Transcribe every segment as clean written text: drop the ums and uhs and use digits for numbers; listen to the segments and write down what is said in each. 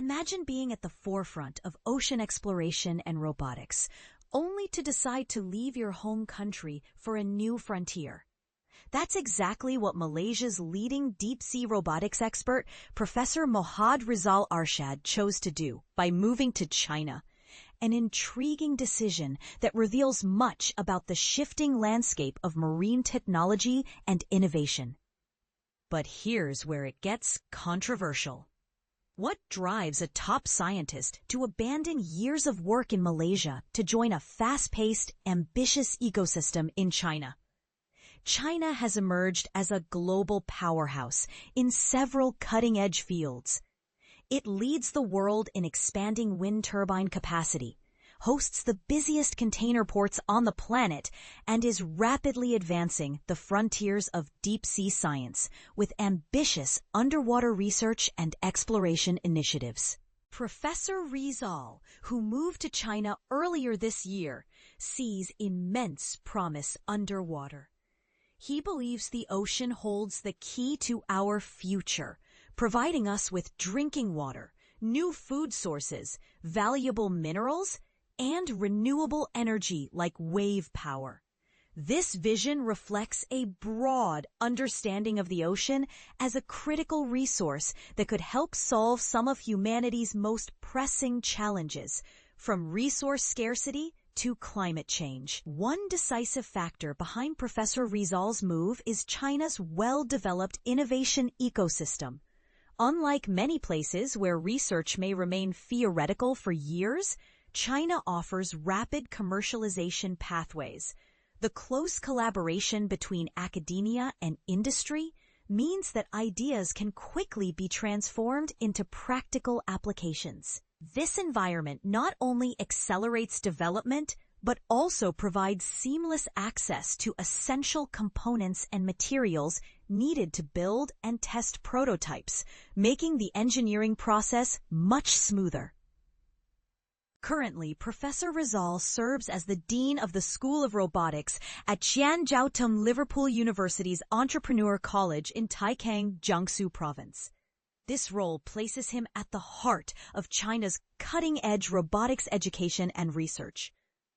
Imagine being at the forefront of ocean exploration and robotics, only to decide to leave your home country for a new frontier. That's exactly what Malaysia's leading deep-sea robotics expert, Professor Mohd Rizal Arshad, chose to do by moving to China. An intriguing decision that reveals much about the shifting landscape of marine technology and innovation. But here's where it gets controversial. What drives a top scientist to abandon years of work in Malaysia to join a fast-paced, ambitious ecosystem in China? China has emerged as a global powerhouse in several cutting-edge fields. It leads the world in expanding wind turbine capacity, hosts the busiest container ports on the planet, and is rapidly advancing the frontiers of deep-sea science with ambitious underwater research and exploration initiatives. Professor Rizal, who moved to China earlier this year, sees immense promise underwater. He believes the ocean holds the key to our future, providing us with drinking water, new food sources, valuable minerals, and renewable energy like wave power. This vision reflects a broad understanding of the ocean as a critical resource that could help solve some of humanity's most pressing challenges, from resource scarcity to climate change. One decisive factor behind Professor Rizal's move is China's well-developed innovation ecosystem. Unlike many places where research may remain theoretical for years, China offers rapid commercialization pathways. The close collaboration between academia and industry means that ideas can quickly be transformed into practical applications. This environment not only accelerates development, but also provides seamless access to essential components and materials needed to build and test prototypes, making the engineering process much smoother. Currently, Professor Rizal serves as the Dean of the School of Robotics at Xian Jiaotong-Liverpool University's Entrepreneur College in Taicang, Jiangsu province. This role places him at the heart of China's cutting-edge robotics education and research,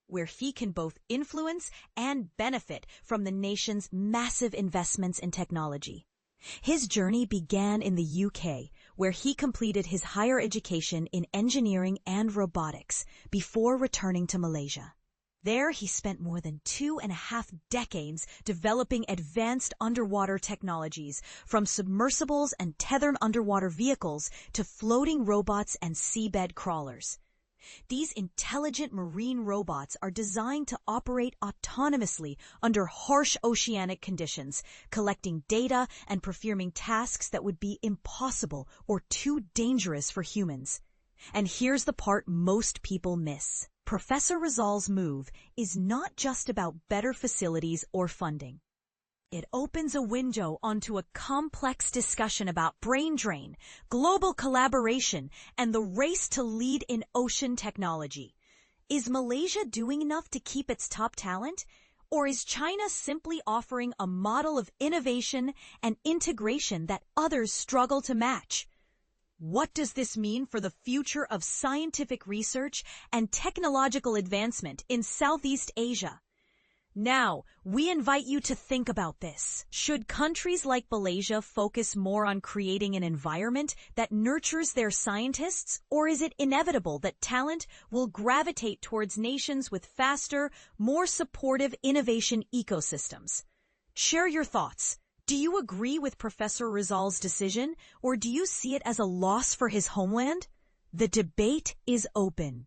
where he can both influence and benefit from the nation's massive investments in technology. His journey began in the UK, where he completed his higher education in engineering and robotics before returning to Malaysia. There, he spent more than 2.5 decades developing advanced underwater technologies, from submersibles and tethered underwater vehicles to floating robots and seabed crawlers. These intelligent marine robots are designed to operate autonomously under harsh oceanic conditions, collecting data and performing tasks that would be impossible or too dangerous for humans. And here's the part most people miss. Professor Rizal's move is not just about better facilities or funding. It opens a window onto a complex discussion about brain drain, global collaboration, and the race to lead in ocean technology. Is Malaysia doing enough to keep its top talent? Or is China simply offering a model of innovation and integration that others struggle to match? What does this mean for the future of scientific research and technological advancement in Southeast Asia? Now, we invite you to think about this. Should countries like Malaysia focus more on creating an environment that nurtures their scientists, or is it inevitable that talent will gravitate towards nations with faster, more supportive innovation ecosystems? Share your thoughts. Do you agree with Professor Rizal's decision, or do you see it as a loss for his homeland? The debate is open.